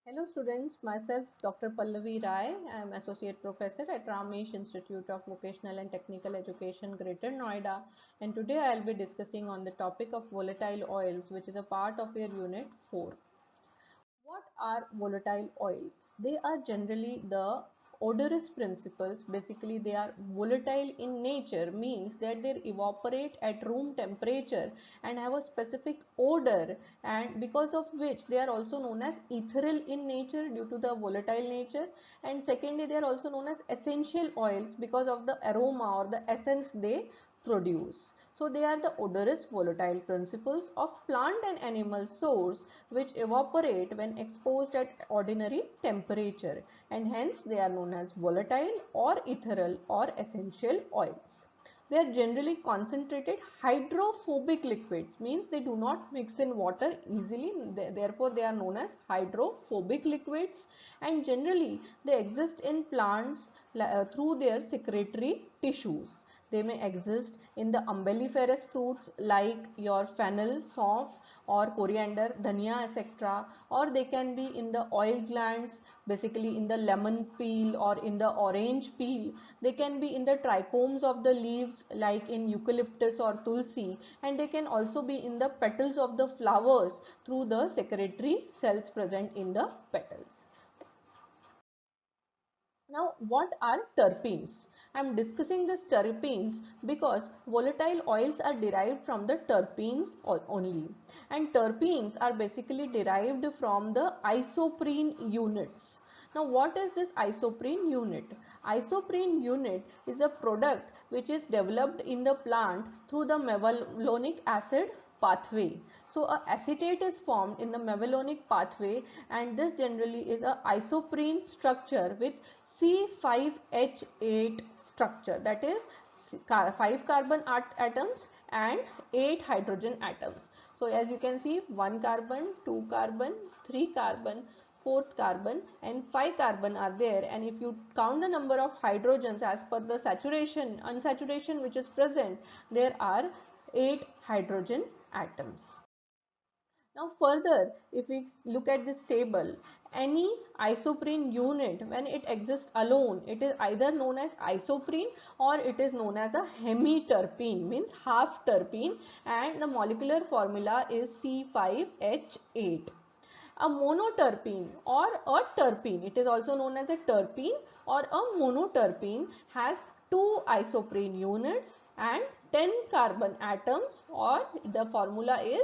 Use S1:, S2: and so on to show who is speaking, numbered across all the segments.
S1: Hello students, myself Dr. Pallavi Rai. I am Associate Professor at Ramesh Institute of Vocational and Technical Education, Greater Noida, and today I will be discussing on the topic of volatile oils, which is a part of your unit 4. What are volatile oils? They are generally the odorous principles. Basically, they are volatile in nature, means that they evaporate at room temperature and have a specific odor, and because of which they are also known as ethereal in nature due to the volatile nature. And secondly, they are also known as essential oils because of the aroma or the essence they produce. So they are the odorous volatile principles of plant and animal source which evaporate when exposed at ordinary temperature, and hence they are known as volatile or ethereal or essential oils. They are generally concentrated hydrophobic liquids, means they do not mix in water easily, therefore they are known as hydrophobic liquids, and generally they exist in plants through their secretory tissues. They may exist in the umbelliferous fruits like your fennel, saunf or coriander, dhania, etc. Or they can be in the oil glands, basically in the lemon peel or in the orange peel. They can be in the trichomes of the leaves like in eucalyptus or tulsi, and they can also be in the petals of the flowers through the secretory cells present in the petals. Now, what are terpenes? I am discussing this terpenes because volatile oils are derived from the terpenes only, and terpenes are basically derived from the isoprene units. Now, what is this isoprene unit? Isoprene unit is a product which is developed in the plant through the mevalonic acid pathway. So acetate is formed in the mevalonic pathway, and this generally is a isoprene structure with C5H8 structure, that is 5 carbon atoms and 8 hydrogen atoms. So as you can see, 1 carbon, 2 carbon, 3 carbon, 4th carbon and 5 carbon are there, and if you count the number of hydrogens as per the saturation, unsaturation which is present, there are 8 hydrogen atoms. Now further, if we look at this table, any isoprene unit when it exists alone, it is either known as isoprene or it is known as a hemiterpene, means half terpene, and the molecular formula is C5H8. A monoterpene or a terpene, it is also known as a terpene or a monoterpene, has 2 isoprene units and 10 carbon atoms, or the formula is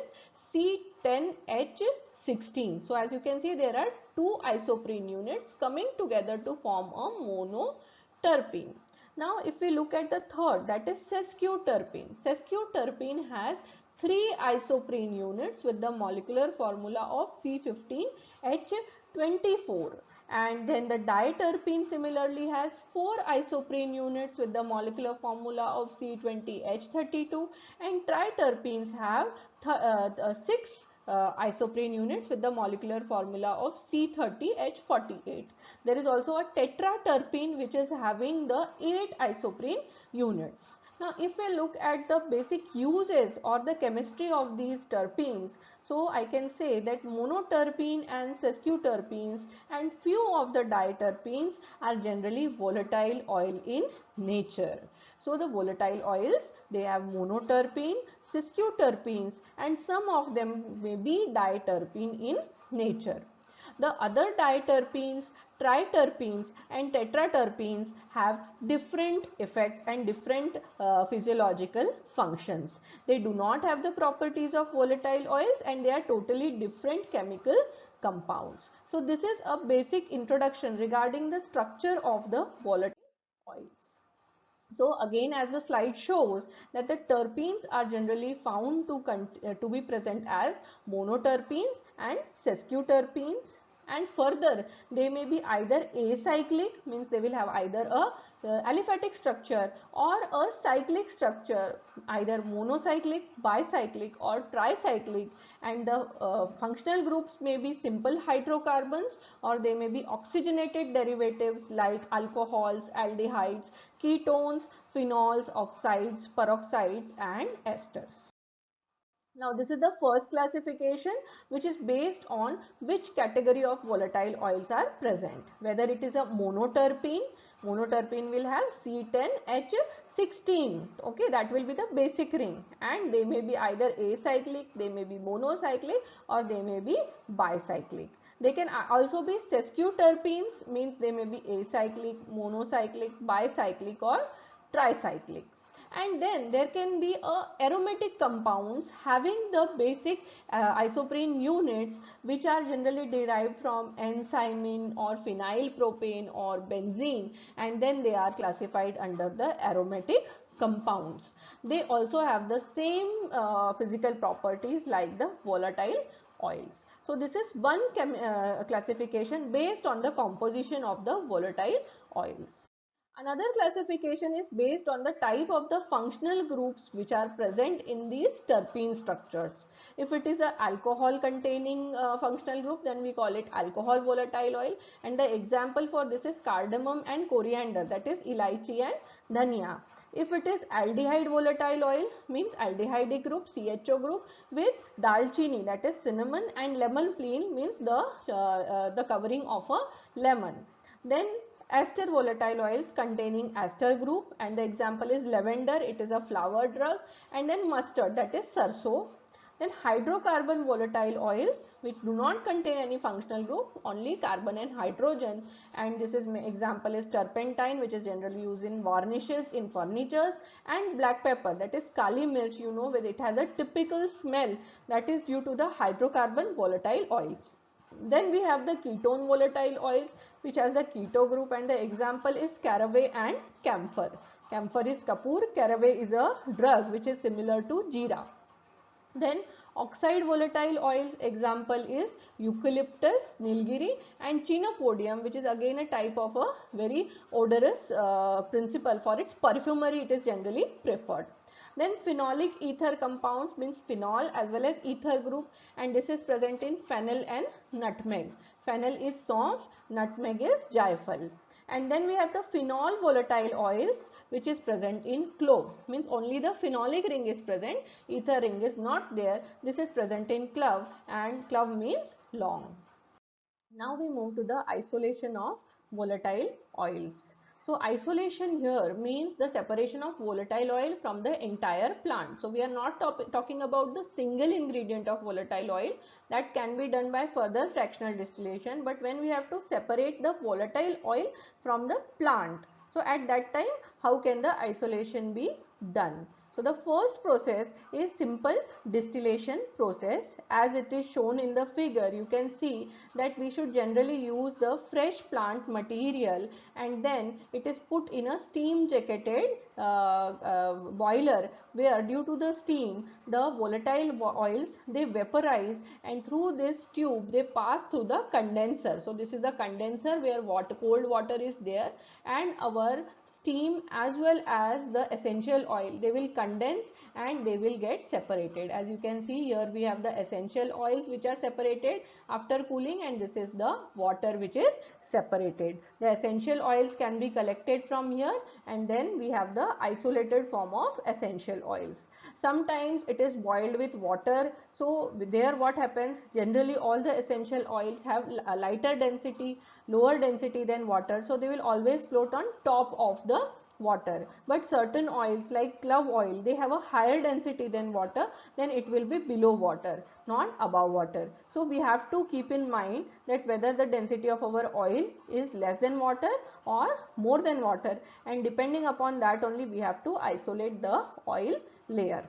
S1: C10H16. So as you can see, there are 2 isoprene units coming together to form a monoterpene. Now if we look at the third, that is sesquiterpene. Sesquiterpene has 3 isoprene units with the molecular formula of C15H24, and then the diterpene similarly has 4 isoprene units with the molecular formula of C20H32, and triterpenes have 6 isoprene units with the molecular formula of C30H48. There is also a tetraterpene which is having the 8 isoprene units. Now if we look at the basic uses or the chemistry of these terpenes, so I can say that monoterpene and sesquiterpenes and few of the diterpenes are generally volatile oil in nature. So the volatile oils, they have monoterpene, sesquiterpenes, and some of them may be diterpene in nature. The other diterpenes, triterpenes and tetraterpenes have different effects and different physiological functions. They do not have the properties of volatile oils and they are totally different chemical compounds. So this is a basic introduction regarding the structure of the volatile oils. So again, as the slide shows, that the terpenes are generally found to be present as monoterpenes and sesquiterpenes, and further they may be either acyclic, means they will have either a aliphatic structure or a cyclic structure, either monocyclic, bicyclic or tricyclic, and the functional groups may be simple hydrocarbons or they may be oxygenated derivatives like alcohols, aldehydes, ketones, phenols, oxides, peroxides and esters. Now this is the first classification, which is based on which category of volatile oils are present. Whether it is a monoterpene, monoterpene will have C10H16. Okay, that will be the basic ring, and they may be either acyclic, they may be monocyclic, or they may be bicyclic. They can also be sesquiterpenes, means they may be acyclic, monocyclic, bicyclic, or tricyclic. And then there can be aromatic compounds having the basic isoprene units, which are generally derived from N-cymene or phenyl propane or benzene, and then they are classified under the aromatic compounds. They also have the same physical properties like the volatile oils. So this is one classification based on the composition of the volatile oils. Another classification is based on the type of the functional groups which are present in these terpene structures. If it is an alcohol containing functional group, then we call it alcohol volatile oil, and the example for this is cardamom and coriander, that is elaichi and dhania. If it is aldehyde volatile oil, means aldehyde group, CHO group, with dalchini, that is cinnamon, and lemon peel, means the covering of a lemon. Then ester volatile oils containing ester group, and the example is lavender, it is a flower drug, and then mustard, that is sarso. Then hydrocarbon volatile oils which do not contain any functional group, only carbon and hydrogen, and this is example is turpentine, which is generally used in varnishes, in furnitures, and black pepper, that is kali mirch, you know, where it has a typical smell, that is due to the hydrocarbon volatile oils. Then we have the ketone volatile oils which has the keto group, and the example is caraway and camphor. Camphor is kapoor, caraway is a drug which is similar to jeera. Then oxide volatile oils, example is eucalyptus, nilgiri, and chenopodium, which is again a type of a very odorous principle. For its perfumery it is generally preferred. Then phenolic ether compounds, means phenol as well as ether group, and this is present in fennel and nutmeg. Fennel is saunf, nutmeg is jaifal. And then we have the phenol volatile oils which is present in clove, means only the phenolic ring is present, ether ring is not there. This is present in clove, and clove means long. Now we move to the isolation of volatile oils. So isolation here means the separation of volatile oil from the entire plant. So we are not talking about the single ingredient of volatile oil, that can be done by further fractional distillation, but when we have to separate the volatile oil from the plant, so at that time how can the isolation be done? So the first process is simple distillation process. As it is shown in the figure, you can see that we should generally use the fresh plant material, and then it is put in a steam jacketed boiler, where due to the steam the volatile oils they vaporize, and through this tube they pass through the condenser. So this is the condenser where cold water is there, and our steam as well as the essential oil, they will condense and they will get separated. As you can see here, we have the essential oils which are separated after cooling, and this is the water which is separated. The essential oils can be collected from here, and then we have the isolated form of essential oils. Sometimes it is boiled with water, so there what happens, generally all the essential oils have a lighter density, lower density than water, so they will always float on top of the water. But certain oils like clove oil, they have a higher density than water, then it will be below water, not above water. So we have to keep in mind that whether the density of our oil is less than water or more than water, and depending upon that only we have to isolate the oil layer.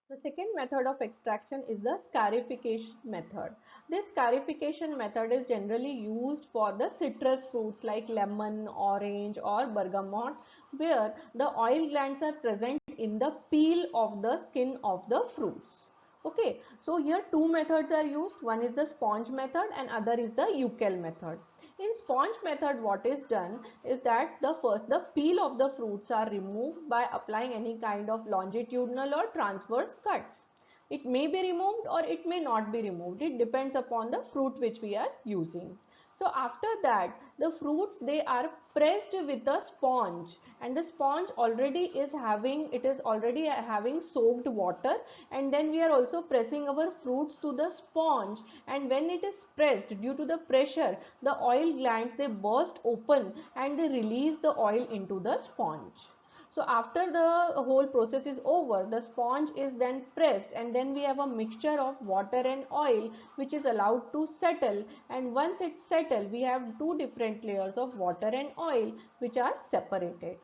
S1: The second method of extraction is the scarification method. This scarification method is generally used for the citrus fruits like lemon, orange, or bergamot, where the oil glands are present in the peel of the skin of the fruits. Okay, so here two methods are used. One is the sponge method and other is the Uckel method. In sponge method, what is done is that the peel of the fruits are removed by applying any kind of longitudinal or transverse cuts. It may be removed or it may not be removed. It depends upon the fruit which we are using. So after that, the fruits, they are pressed with a sponge, and the sponge already is having, it is already having soaked water, and then we are also pressing our fruits to the sponge, and when it is pressed, due to the pressure, the oil glands, they burst open and they release the oil into the sponge. So after the whole process is over, the sponge is then pressed, and then we have a mixture of water and oil which is allowed to settle, and once it's settled, we have two different layers of water and oil which are separated.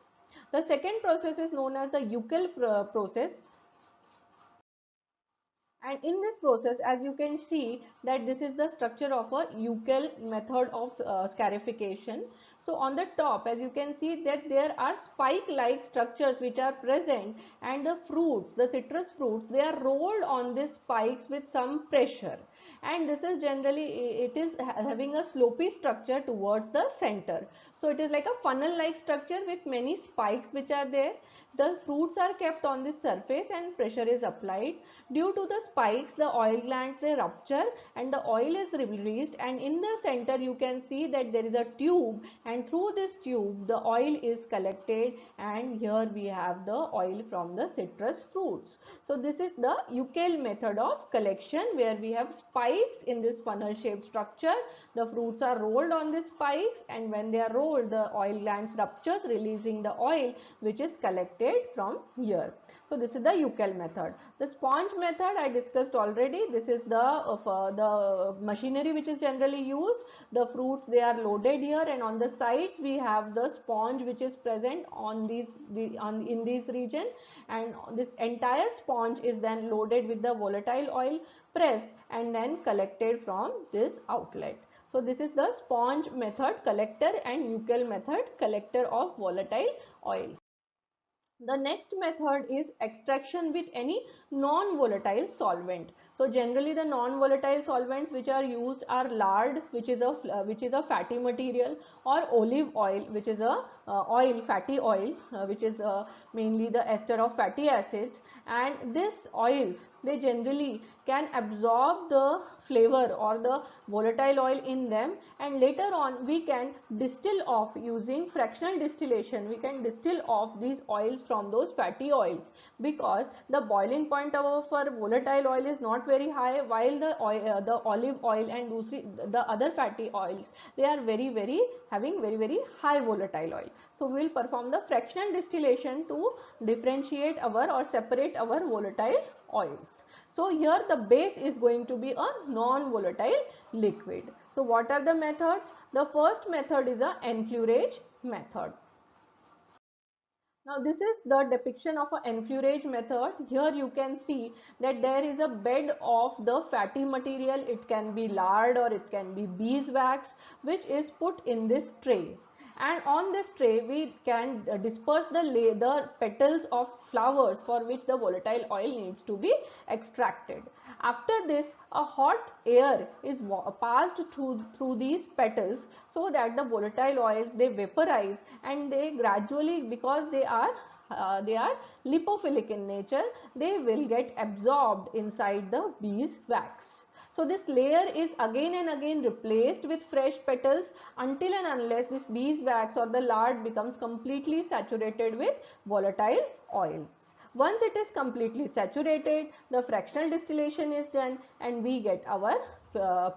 S1: The second process is known as the Uckel process, and in this process, as you can see, that this is the structure of a Uckel method of scarification. So on the top, as you can see, that there are spike like structures which are present, and the fruits, the citrus fruits, they are rolled on these spikes with some pressure, and this is generally, it is having a slopy structure towards the center. So it is like a funnel like structure with many spikes which are there. The fruits are kept on the surface and pressure is applied. Due to the spikes, the oil glands, they rupture and the oil is released, and in the center you can see that there is a tube, and through this tube the oil is collected, and here we have the oil from the citrus fruits. So this is the Uckel method of collection, where we have spikes in this funnel shaped structure. The fruits are rolled on the spikes, and when they are rolled, the oil glands ruptures, releasing the oil which is collected from here. So this is the Uckel method. The sponge method I discussed already. This is the machinery which is generally used. The fruits, they are loaded here, and on the sides we have the sponge which is present on in this region, and this entire sponge is then loaded with the volatile oil, pressed and then collected from this outlet. So this is the sponge method collector and Uckel method collector of volatile oils. The next method is extraction with any non-volatile solvent. So generally the non-volatile solvents which are used are lard, which is a fatty material, or olive oil, which is a fatty oil, which is mainly the ester of fatty acids. And these oils, they generally can absorb the flavor or the volatile oil in them, and later on we can distill off using fractional distillation. We can distill off these oils from those fatty oils, because the boiling point of our volatile oil is not very high, while the olive oil and the other fatty oils, they are having very high volatile oil. So we will perform the fractional distillation to differentiate our or separate our volatile oils. So here the base is going to be a non-volatile liquid. So what are the methods? The first method is a enfleurage method. Now this is the depiction of an enfleurage method. Here you can see that there is a bed of the fatty material. It can be lard or it can be beeswax, which is put in this tray. And on this tray we can disperse the petals of flowers for which the volatile oil needs to be extracted. After this, a hot air is passed through these petals, so that the volatile oils, they vaporize, and they gradually, because they are lipophilic in nature, they will get absorbed inside the beeswax. So this layer is again and again replaced with fresh petals until and unless this beeswax or the lard becomes completely saturated with volatile oils. Once it is completely saturated, the fractional distillation is done and we get our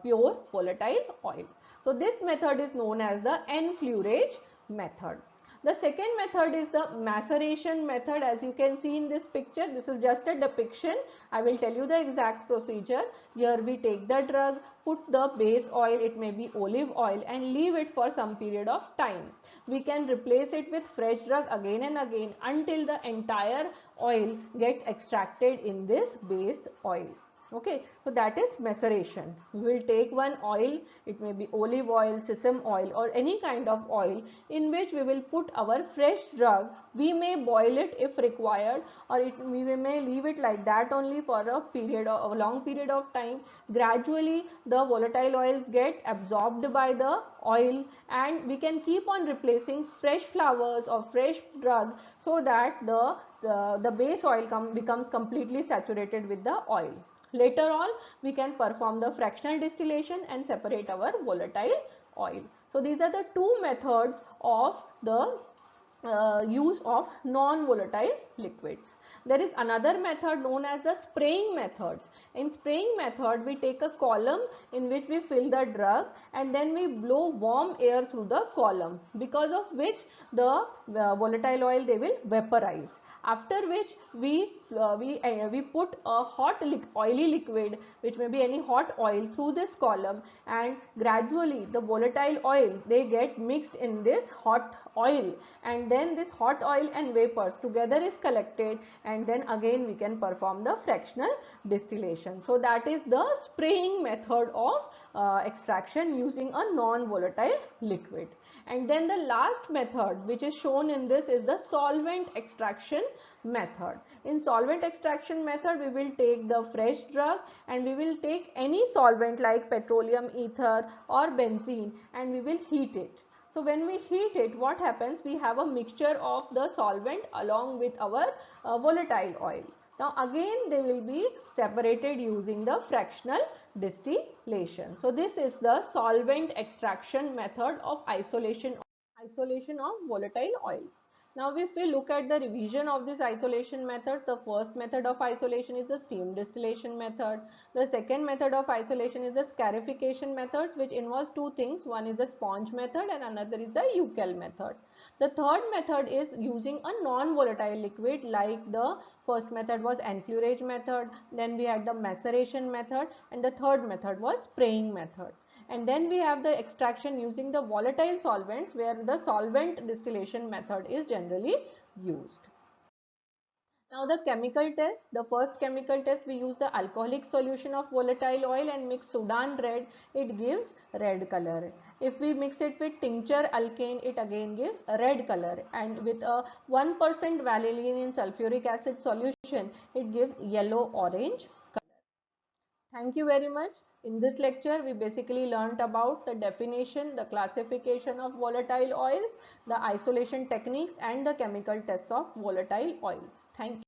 S1: pure volatile oil. So this method is known as the enfleurage method. The second method is the maceration method. As you can see in this picture, this is just a depiction. I will tell you the exact procedure. Here we take the drug, put the base oil, it may be olive oil, and leave it for some period of time. We can replace it with fresh drug again and again until the entire oil gets extracted in this base oil. Okay, so that is maceration. We will take one oil, it may be olive oil, sesame oil, or any kind of oil, in which we will put our fresh drug. We may boil it if required, or we may leave it like that only for a long period of time. Gradually the volatile oils get absorbed by the oil, and we can keep on replacing fresh flowers or fresh drug, so that the base oil becomes completely saturated with the oil. Later on, we can perform the fractional distillation and separate our volatile oil. So these are the two methods of the use of non-volatile liquids. There is another method known as the spraying methods. In spraying method, we take a column in which we fill the drug, and then we blow warm air through the column, because of which the volatile oil, they will vaporize. After which we put a hot oily liquid, which may be any hot oil, through this column, and gradually the volatile oils, they get mixed in this hot oil, and then this hot oil and vapors together is collected, and then again we can perform the fractional distillation. So that is the spraying method of extraction using a non-volatile liquid. And then the last method which is shown in this is the solvent extraction method. In solvent extraction method, we will take the fresh drug, and we will take any solvent like petroleum ether or benzene, and we will heat it. So when we heat it, what happens? We have a mixture of the solvent along with our volatile oil. Now again they will be separated using the fractional distillation. So this is the solvent extraction method of isolation of volatile oils. Now if we look at the revision of this isolation method, the first method of isolation is the steam distillation method. The second method of isolation is the scarification methods, which involves two things. One is the sponge method and another is the UCAL method. The third method is using a non-volatile liquid, like the first method was enfleurage method, then we had the maceration method, and the third method was spraying method. And then we have the extraction using the volatile solvents, where the solvent distillation method is generally used. Now the chemical test, the first chemical test, we use the alcoholic solution of volatile oil and mix Sudan red, it gives red color. If we mix it with tincture alkane, it again gives a red color, and with a 1% vanillin in sulfuric acid solution, it gives yellow orange. Thank you very much. In this lecture, we basically learnt about the definition, the classification of volatile oils, the isolation techniques, and the chemical tests of volatile oils. Thank you.